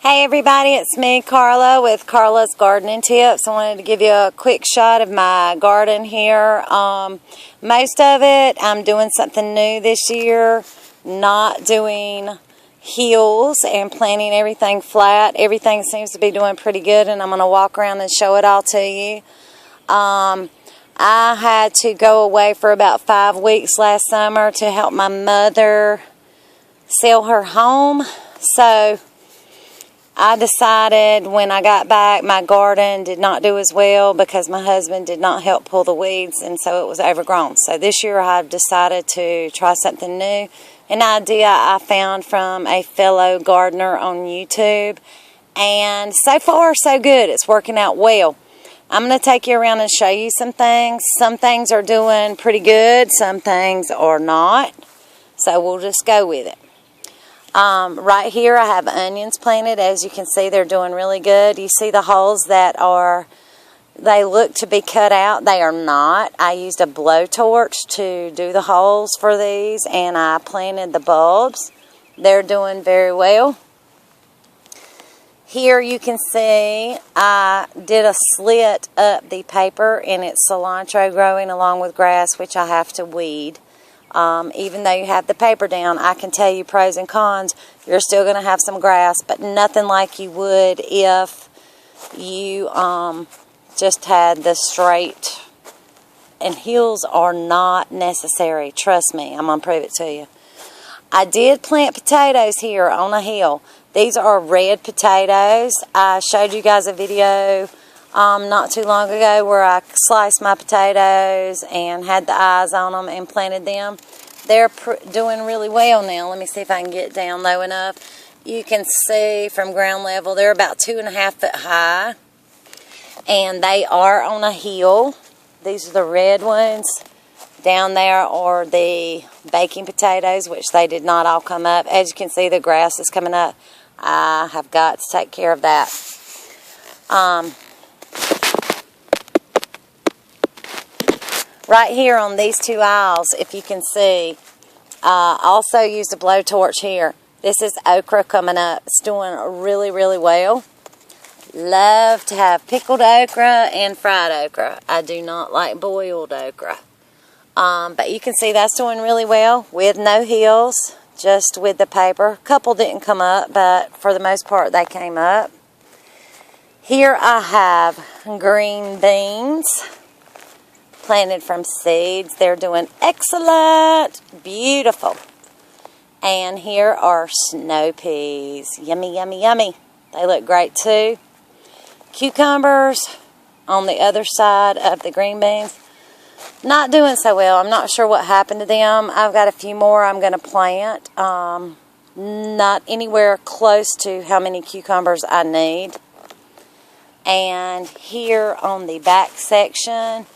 Hey everybody, it's me, Carla, with Carla's Gardening Tips. I wanted to give you a quick shot of my garden here. Most of it, I'm doing something new this year, not doing hills and planting everything flat. Everything seems to be doing pretty good, and I'm going to walk around and show it all to you. I had to go away for about 5 weeks last summer to help my mother sell her home, so I decided when I got back my garden did not do as well because my husband did not help pull the weeds, and so it was overgrown. So this year I've decided to try something new. An idea I found from a fellow gardener on YouTube, and so far so good. It's working out well. I'm going to take you around and show you some things. Some things are doing pretty good, some things are not. So we'll just go with it. Right here I have onions planted. As you can see, they're doing really good. You see the holes that they look to be cut out. They are not. I used a blowtorch to do the holes for these, and I planted the bulbs. They're doing very well. Here you can see I did a slit up the paper, and it's cilantro growing along with grass, which I have to weed. Even though you have the paper down, I can tell you pros and cons. You're still going to have some grass, but nothing like you would if you just had the straight. And hills are not necessary. Trust me, I'm going to prove it to you. I did plant potatoes here on a hill. These are red potatoes. I showed you guys a video not too long ago where I sliced my potatoes and had the eyes on them and planted them. They're doing really well now. Let me see if I can get down low enough. You can see from ground level they're about 2.5 foot high, and they are on a hill. These are the red ones. Down there are the baking potatoes, which they did not all come up. As you can see, the grass is coming up. I have got to take care of that. Right here on these two aisles, if you can see, also used a blowtorch here. This is okra coming up. It's doing really, really well. Love to have pickled okra and fried okra. I do not like boiled okra. But you can see that's doing really well with no hills, just with the paper. A couple didn't come up, but for the most part they came up. Here I have green beans planted from seeds. They're doing excellent, beautiful. And here are snow peas. Yummy, yummy, yummy. They look great too. Cucumbers on the other side of the green beans. Not doing so well. I'm not sure what happened to them. I've got a few more I'm going to plant. Not anywhere close to how many cucumbers I need. And here on the back section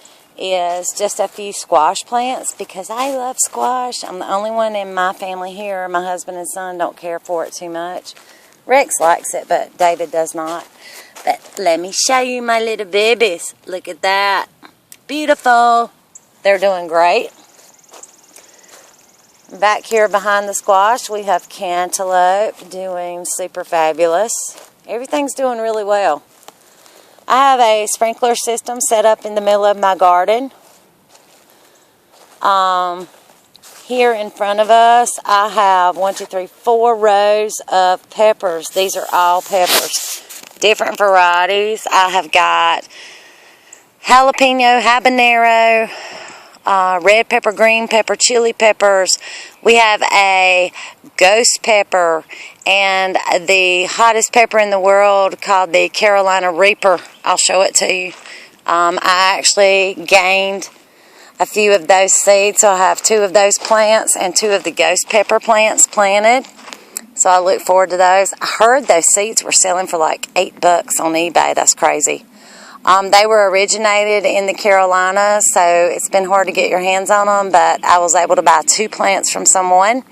is just a few squash plants because I love squash. I'm the only one in my family here. My husband and son don't care for it too much. Rex likes it, but David does not. But let me show you my little babies. Look at that. Beautiful. They're doing great. Back here behind the squash, we have cantaloupe doing super fabulous. Everything's doing really well. I have a sprinkler system set up in the middle of my garden. Here in front of us, I have 4 rows of peppers. These are all peppers. Different varieties. I have got jalapeno, habanero, red pepper, green pepper, chili peppers. We have a ghost pepper and the hottest pepper in the world called the Carolina Reaper. I'll show it to you. I actually gained a few of those seeds, so I have 2 of those plants and 2 of the ghost pepper plants planted. So I look forward to those. I heard those seeds were selling for like $8 on eBay. That's crazy. They were originated in the Carolinas, so it's been hard to get your hands on them, but I was able to buy 2 plants from someone,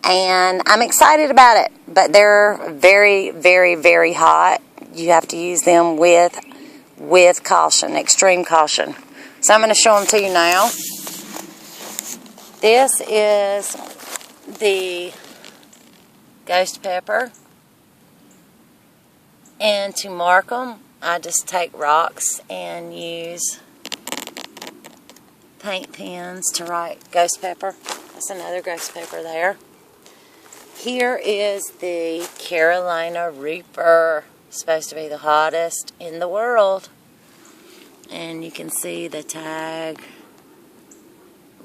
and I'm excited about it. But they're very, very, very hot. You have to use them with caution, extreme caution. So I'm going to show them to you now. This is the ghost pepper. And to mark them, I just take rocks and use paint pens to write ghost pepper. That's another ghost pepper there. Here is the Carolina Reaper. Supposed to be the hottest in the world. And you can see the tag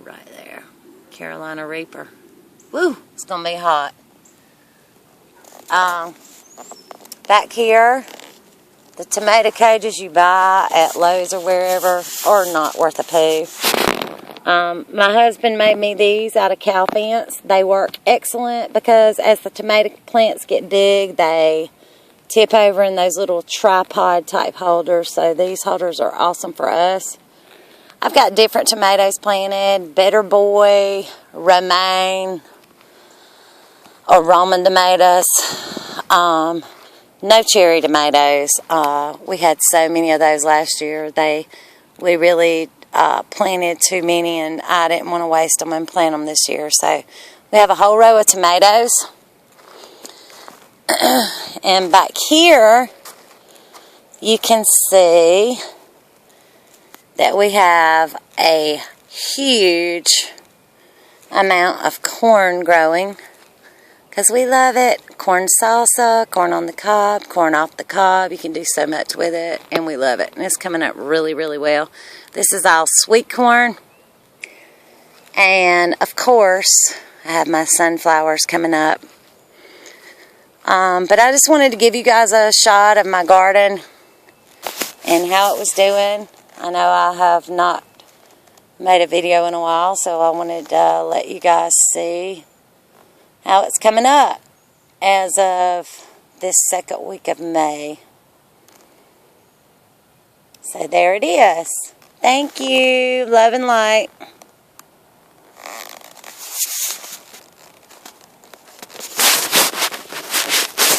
right there. Carolina Reaper. Woo! It's going to be hot. Back here, the tomato cages you buy at Lowe's or wherever are not worth a poo. My husband made me these out of cow fence. They work excellent because as the tomato plants get big, they tip over in those little tripod type holders. So these holders are awesome for us. I've got different tomatoes planted. Better Boy, Romaine, or Roman tomatoes. No cherry tomatoes. We had so many of those last year. We really planted too many, and I didn't want to waste them and plant them this year. So we have a whole row of tomatoes. And back here, you can see that we have a huge amount of corn growing. Because we love it. Corn salsa, corn on the cob, corn off the cob. You can do so much with it, and we love it. And it's coming up really, really well. This is all sweet corn. And, of course, I have my sunflowers coming up. But I just wanted to give you guys a shot of my garden and how it was doing. I know I have not made a video in a while, so I wanted to let you guys see how it's coming up as of this second week of May. So there it is. Thank you. Love and light.